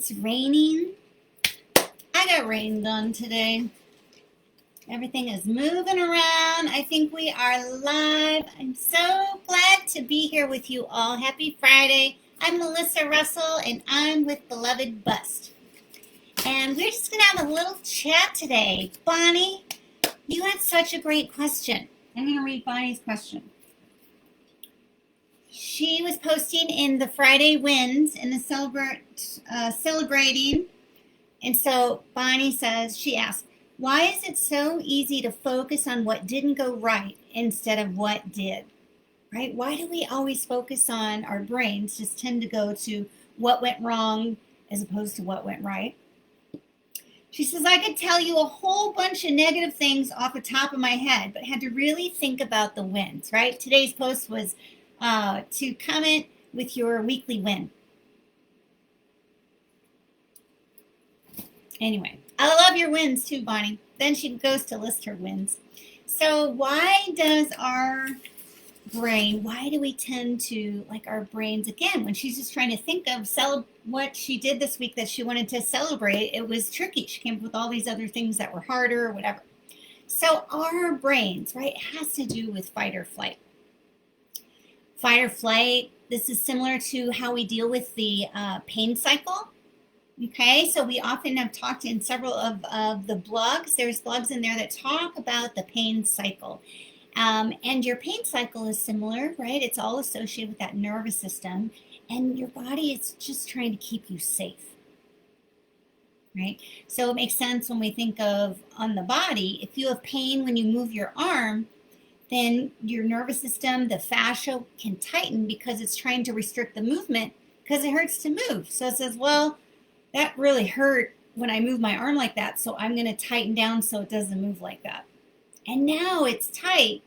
It's raining. I got rain done today. Everything is moving around. I think we are live. I'm so glad to be here with you all. Happy Friday. I'm Melissa Russell and I'm with Beloved Bust. And we're just going to have a little chat today. Bonnie, you had such a great question. I'm going to read Bonnie's question. She was posting in the Friday wins in the celebrating. And so Bonnie says, she asked, why is it so easy to focus on what didn't go right instead of what did? Right? Why do we always focus on our brains just tend to go to what went wrong as opposed to what went right? She says, I could tell you a whole bunch of negative things off the top of my head, but had to really think about the wins, right? Today's post was to comment with your weekly win. Anyway, I love your wins too, Bonnie. Then she goes to list her wins. So why does our brain, why do we tend to, like our brains, again, when she's just trying to think of what she did this week that she wanted to celebrate, it was tricky. She came up with all these other things that were harder or whatever. So our brains, right, it has to do with fight or flight. Fight or flight, this is similar to how we deal with the pain cycle. Okay, so we often have talked in several of the blogs. There's blogs in there that talk about the pain cycle. And your pain cycle is similar, right? It's all associated with that nervous system. And your body is just trying to keep you safe, right? So it makes sense when we think of on the body, if you have pain when you move your arm, then your nervous system, the fascia can tighten because it's trying to restrict the movement because it hurts to move. So it says, well, that really hurt when I move my arm like that, so I'm going to tighten down so it doesn't move like that. And now it's tight,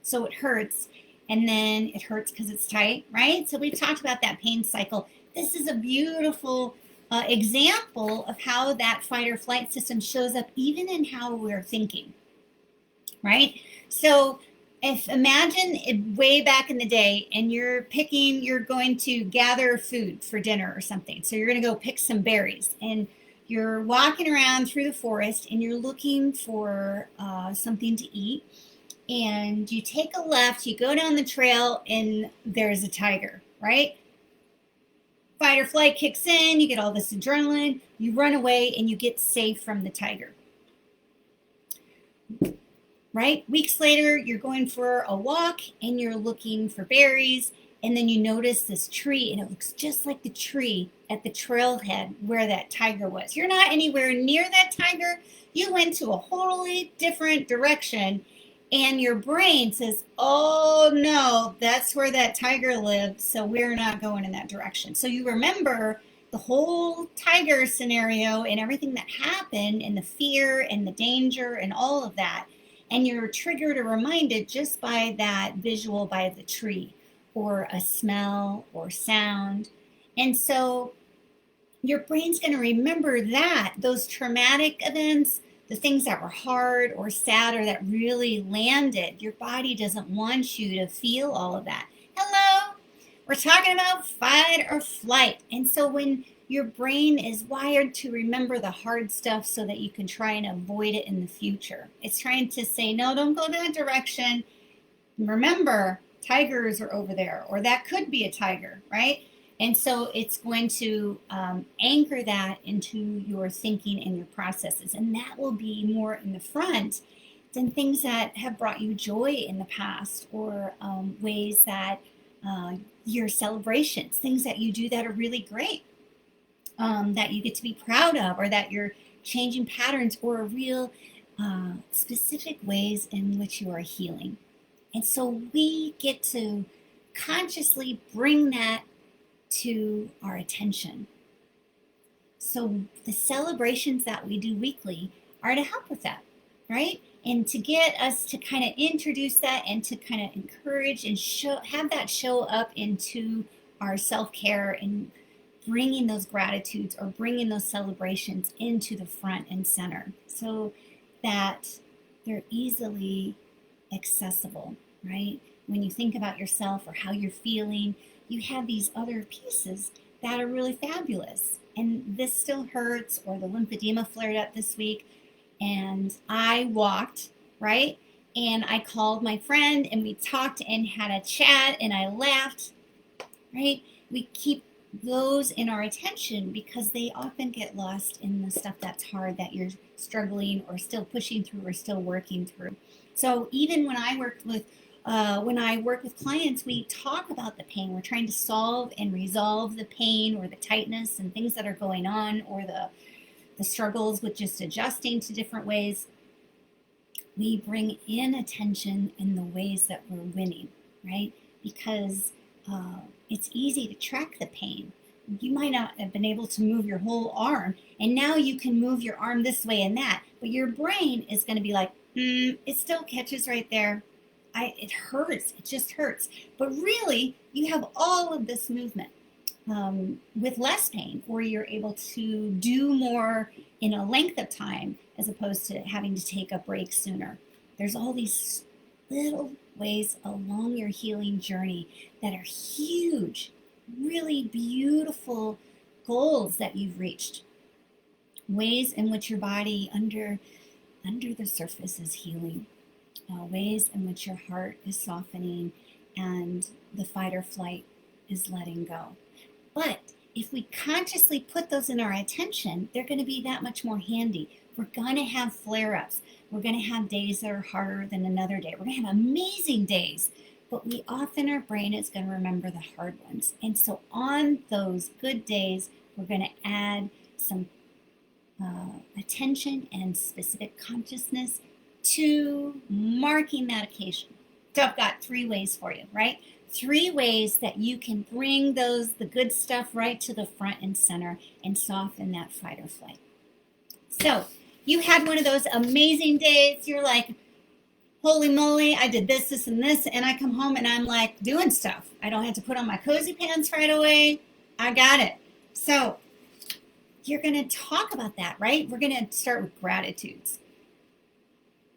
so it hurts, and then it hurts because it's tight, right? So we've talked about that pain cycle. This is a beautiful example of how that fight or flight system shows up even in how we're thinking, right? So imagine it way back in the day and you're going to gather food for dinner or something. So you're going to go pick some berries and you're walking around through the forest and you're looking for something to eat. And you take a left, you go down the trail and there's a tiger, right? Fight or flight kicks in, you get all this adrenaline, you run away and you get safe from the tiger. Right? Weeks later, you're going for a walk and you're looking for berries, and then you notice this tree, and it looks just like the tree at the trailhead where that tiger was. You're not anywhere near that tiger. You went to a totally different direction, and your brain says, oh no, that's where that tiger lived, so we're not going in that direction. So you remember the whole tiger scenario and everything that happened and the fear and the danger and all of that. And you're triggered or reminded just by that visual, by the tree or a smell or sound. And so your brain's going to remember that, those traumatic events, the things that were hard or sad or that really landed. Your body doesn't want you to feel all of that. Hello, we're talking about fight or flight. And so when your brain is wired to remember the hard stuff so that you can try and avoid it in the future. It's trying to say, no, don't go that direction. Remember, tigers are over there, or that could be a tiger, right? And so it's going to anchor that into your thinking and your processes. And that will be more in the front than things that have brought you joy in the past, or ways that your celebrations, things that you do that are really great. That you get to be proud of, or that you're changing patterns, or real specific ways in which you are healing. And so we get to consciously bring that to our attention. So the celebrations that we do weekly are to help with that, right? And to get us to kind of introduce that and to kind of encourage and have that show up into our self-care and bringing those gratitudes or bringing those celebrations into the front and center so that they're easily accessible, right? When you think about yourself or how you're feeling, you have these other pieces that are really fabulous. and this still hurts, or the lymphedema flared up this week, and I walked, right? And I called my friend and we talked and had a chat and I laughed, right? We keep those in our attention because they often get lost in the stuff that's hard that you're struggling or still pushing through or still working through. So even when I work with clients, we talk about the pain. We're trying to solve and resolve the pain or the tightness and things that are going on, or the struggles with just adjusting to different ways. We bring in attention in the ways that we're winning, right? Because it's easy to track the pain. You might not have been able to move your whole arm, and now you can move your arm this way and that, but your brain is going to be like, it still catches right there. It hurts. It just hurts. But really, you have all of this movement with less pain, or you're able to do more in a length of time as opposed to having to take a break sooner. There's all these little ways along your healing journey that are huge, really beautiful goals that you've reached. Ways in which your body under the surface is healing. Ways in which your heart is softening and the fight or flight is letting go. But if we consciously put those in our attention, they're going to be that much more handy. We're going to have flare-ups. We're going to have days that are harder than another day. We're going to have amazing days, but our brain is going to remember the hard ones. And so on those good days, we're going to add some attention and specific consciousness to marking that occasion. So I've got 3 ways for you, right? 3 ways that you can bring the good stuff right to the front and center and soften that fight or flight. So you had one of those amazing days. You're like, holy moly, I did this, and this, and I come home and I'm like doing stuff. I don't have to put on my cozy pants right away. I got it. So you're going to talk about that, right? We're going to start with gratitudes.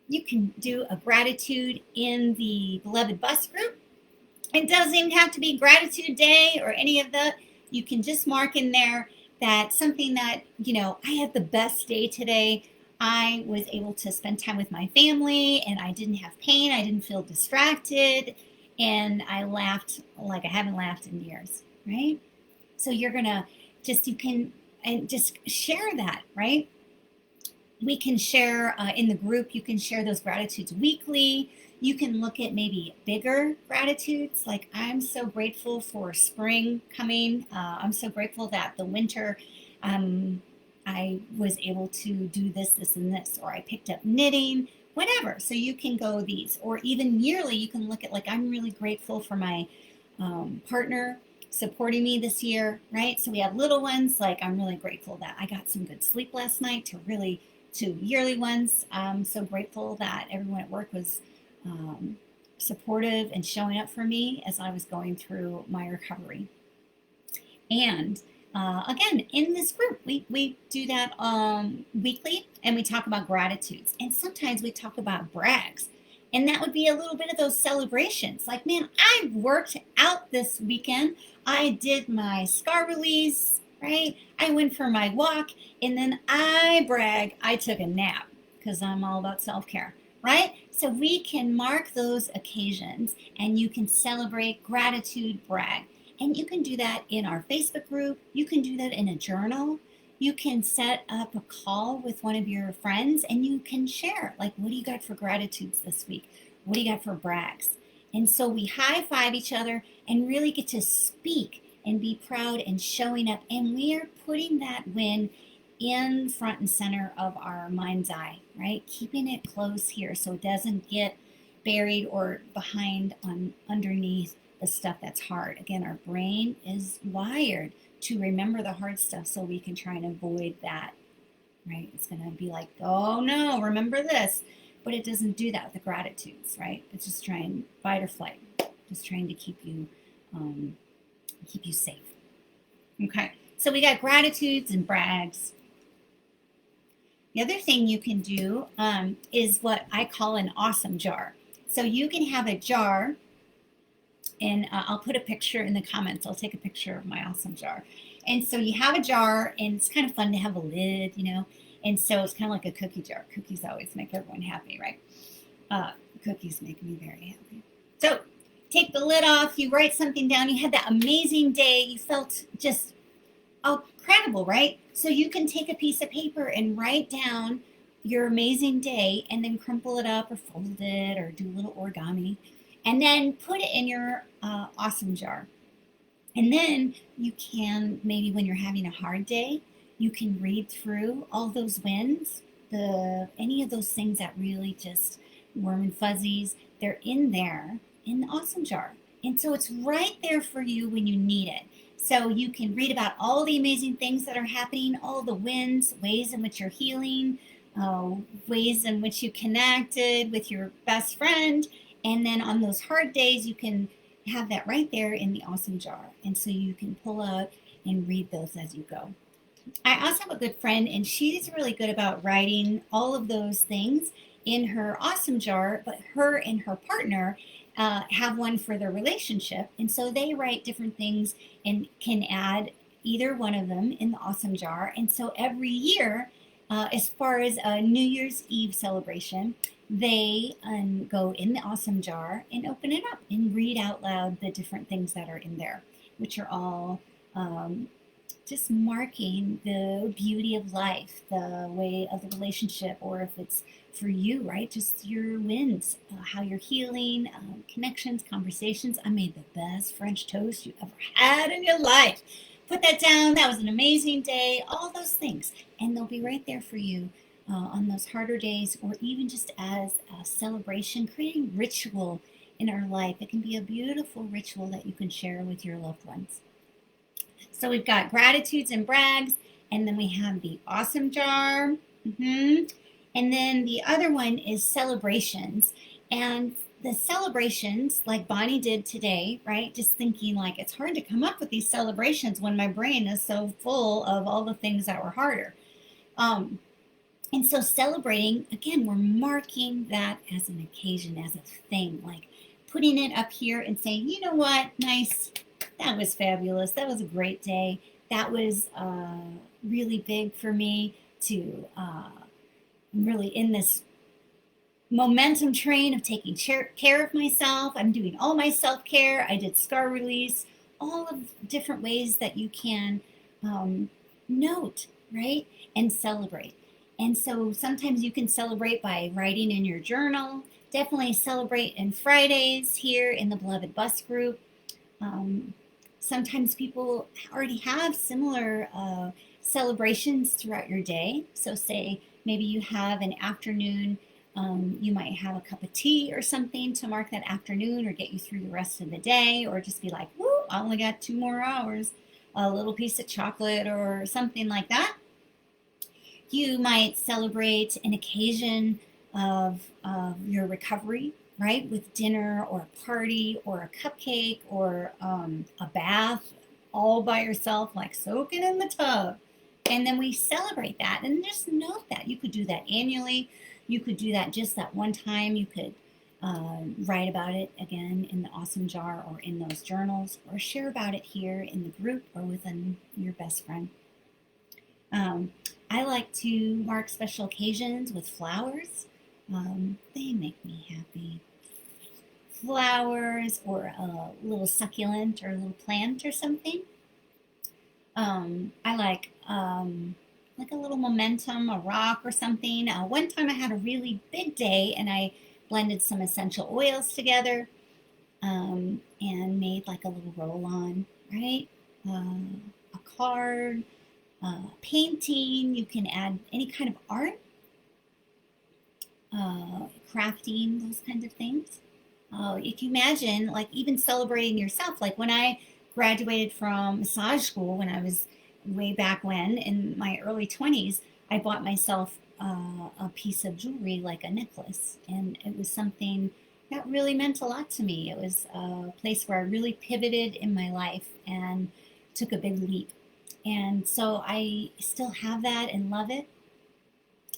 You can do a gratitude in the Beloved Bus group. It doesn't even have to be gratitude day or any of that. You can just mark in there that something that, I had the best day today. I was able to spend time with my family and I didn't have pain. I didn't feel distracted. And I laughed like I haven't laughed in years, right? So you're going to just share that, right? We can share in the group, you can share those gratitudes weekly. You can look at maybe bigger gratitudes, like I'm so grateful for spring coming. I'm so grateful that the winter, I was able to do this, and this, or I picked up knitting, whatever. So you can go these, or even yearly, you can look at like, I'm really grateful for my partner supporting me this year, right? So we have little ones, like I'm really grateful that I got some good sleep last night, to yearly ones. I'm so grateful that everyone at work was supportive and showing up for me as I was going through my recovery. And again, in this group, we do that weekly, and we talk about gratitudes. And sometimes we talk about brags. And that would be a little bit of those celebrations. Like, man, I worked out this weekend. I did my scar release, right? I went for my walk, and then I brag, I took a nap, because I'm all about self-care, right? So we can mark those occasions, and you can celebrate, gratitude, brag. And you can do that in our Facebook group. You can do that in a journal. You can set up a call with one of your friends, and you can share, like, what do you got for gratitudes this week? What do you got for brags? And so we high five each other and really get to speak and be proud and showing up. And we are putting that win in front and center of our mind's eye, right? Keeping it close here so it doesn't get buried or behind underneath the stuff that's hard. Again, our brain is wired to remember the hard stuff so we can try and avoid that, right? It's going to be like, oh no, remember this. But it doesn't do that with the gratitudes, right? It's just trying fight or flight, just trying to keep you safe. Okay, so we got gratitudes and brags. The other thing you can do is what I call an awesome jar. So you can have a jar, and I'll put a picture in the comments. I'll take a picture of my awesome jar. And so you have a jar, and it's kind of fun to have a lid, and so it's kind of like a cookie jar. Cookies always make everyone happy, right? Uh, Cookies make me very happy. So take the lid off, you write something down, you had that amazing day, you felt just incredible, right? So you can take a piece of paper and write down your amazing day and then crumple it up or fold it or do a little origami and then put it in your awesome jar. And then you can, maybe when you're having a hard day, you can read through all those wins, any of those things that really just warm and fuzzies, they're in there in the awesome jar. And so it's right there for you when you need it. So you can read about all the amazing things that are happening, all the wins, ways in which you're healing, ways in which you connected with your best friend. And then on those hard days, you can have that right there in the awesome jar. And so you can pull out and read those as you go. I also have a good friend, and she's really good about writing all of those things in her awesome jar, but her and her partner have one for their relationship. And so they write different things and can add either one of them in the awesome jar. And so every year, as far as a New Year's Eve celebration, they go in the awesome jar and open it up and read out loud the different things that are in there, which are all just marking the beauty of life, the way of the relationship, or if it's for you, right? Just your wins, how you're healing, connections, conversations. I made the best French toast you ever had in your life. Put that down. That was an amazing day. All those things. And they'll be right there for you on those harder days, or even just as a celebration, creating ritual in our life. It can be a beautiful ritual that you can share with your loved ones. So we've got gratitudes and brags, and then we have the awesome jar. And then the other one is celebrations. And the celebrations, like Bonnie did today, right? Just thinking like it's hard to come up with these celebrations when my brain is so full of all the things that were harder. And so celebrating, again, we're marking that as an occasion, as a thing, like putting it up here and saying, you know what, nice, that was fabulous. That was a great day. That was really big for me to really in this momentum train of taking care of myself. I'm doing all my self-care. I did scar release, all of different ways that you can note, right? And celebrate. And so sometimes you can celebrate by writing in your journal. Definitely celebrate in Fridays here in the Beloved Bus group. Sometimes people already have similar celebrations throughout your day. So say maybe you have an afternoon, you might have a cup of tea or something to mark that afternoon or get you through the rest of the day, or just be like, woo, I only got 2 more hours, a little piece of chocolate or something like that. You might celebrate an occasion of your recovery, right? With dinner or a party or a cupcake or a bath all by yourself, like soaking in the tub. And then we celebrate that and just note that. You could do that annually. You could do that just that one time. You could write about it again in the awesome jar or in those journals, or share about it here in the group or with your best friend. I like to mark special occasions with flowers. They make me happy. Flowers or a little succulent or a little plant or something. I like a little momentum, a rock or something. One time I had a really big day and I blended some essential oils together and made like a little roll-on, right? A card, painting. You can add any kind of art, crafting, those kinds of things. You can imagine, like, even celebrating yourself. Like when I graduated from massage school, when I was way back when in my early 20s, I bought myself a piece of jewelry, like a necklace, and it was something that really meant a lot to me. It was a place where I really pivoted in my life and took a big leap. And so I still have that and love it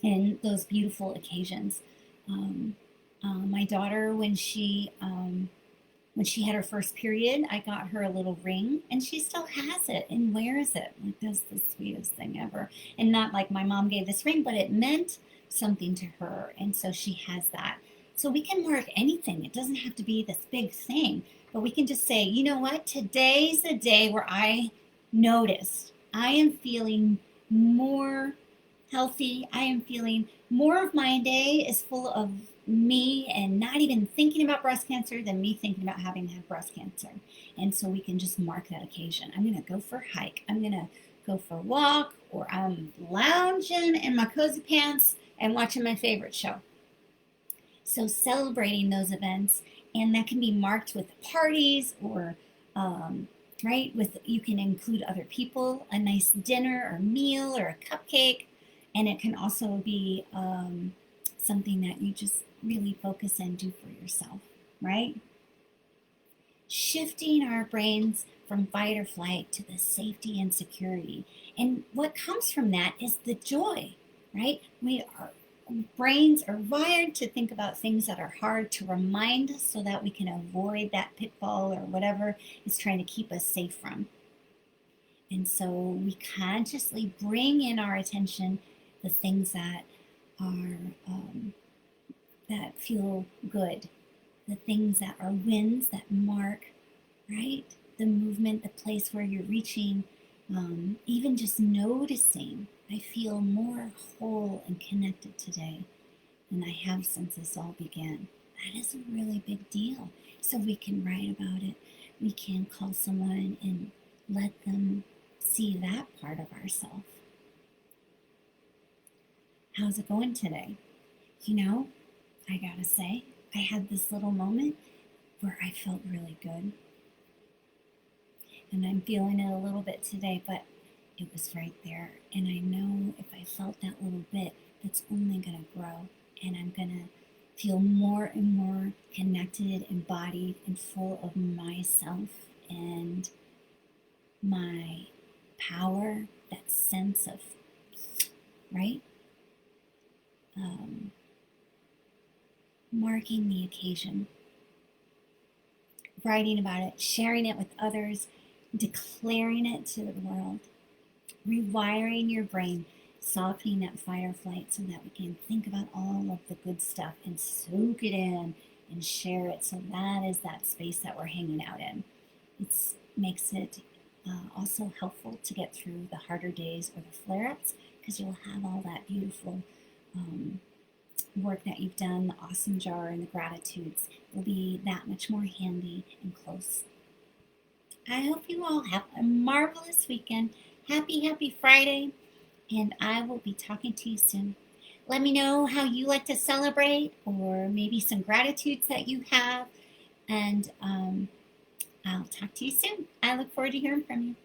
in those beautiful occasions. My daughter, when she When she had her first period, I got her a little ring and she still has it and wears it. Like, that's the sweetest thing ever. And not like my mom gave this ring, but it meant something to her. And so she has that. So we can mark anything. It doesn't have to be this big thing, but we can just say, you know what? Today's the day where I noticed I am feeling more healthy. I am feeling more of my day is full of me and not even thinking about breast cancer than me thinking about having to have breast cancer. And so we can just mark that occasion. I'm going to go for a hike. I'm going to go for a walk, or I'm lounging in my cozy pants and watching my favorite show. So celebrating those events, and that can be marked with parties or right, with, you can include other people, a nice dinner or meal or a cupcake, and it can also be something that you just really focus and do for yourself, right? Shifting our brains from fight or flight to the safety and security. And what comes from that is the joy, right? Our brains are wired to think about things that are hard to remind us so that we can avoid that pitfall or whatever is trying to keep us safe from. And so we consciously bring in our attention the things that are that feel good, the things that are wins that mark, right? The movement, the place where you're reaching, even just noticing, I feel more whole and connected today than I have since this all began. That is a really big deal. So we can write about it. We can call someone and let them see that part of ourselves. How's it going today? You know, I gotta say, I had this little moment where I felt really good. And I'm feeling it a little bit today, but it was right there. And I know if I felt that little bit, that's only going to grow. And I'm going to feel more and more connected, embodied, and full of myself and my power, that sense of, right? Marking the occasion, writing about it, sharing it with others, declaring it to the world, rewiring your brain, softening that fight or flight so that we can think about all of the good stuff and soak it in and share it. So that is that space that we're hanging out in. It makes it also helpful to get through the harder days or the flare-ups, because you'll have all that beautiful work that you've done, the awesome jar and the gratitudes will be that much more handy and close. I hope you all have a marvelous weekend. Happy Friday, and I will be talking to you soon. Let me know how you like to celebrate, or maybe some gratitudes that you have, and I'll talk to you soon. I look forward to hearing from you.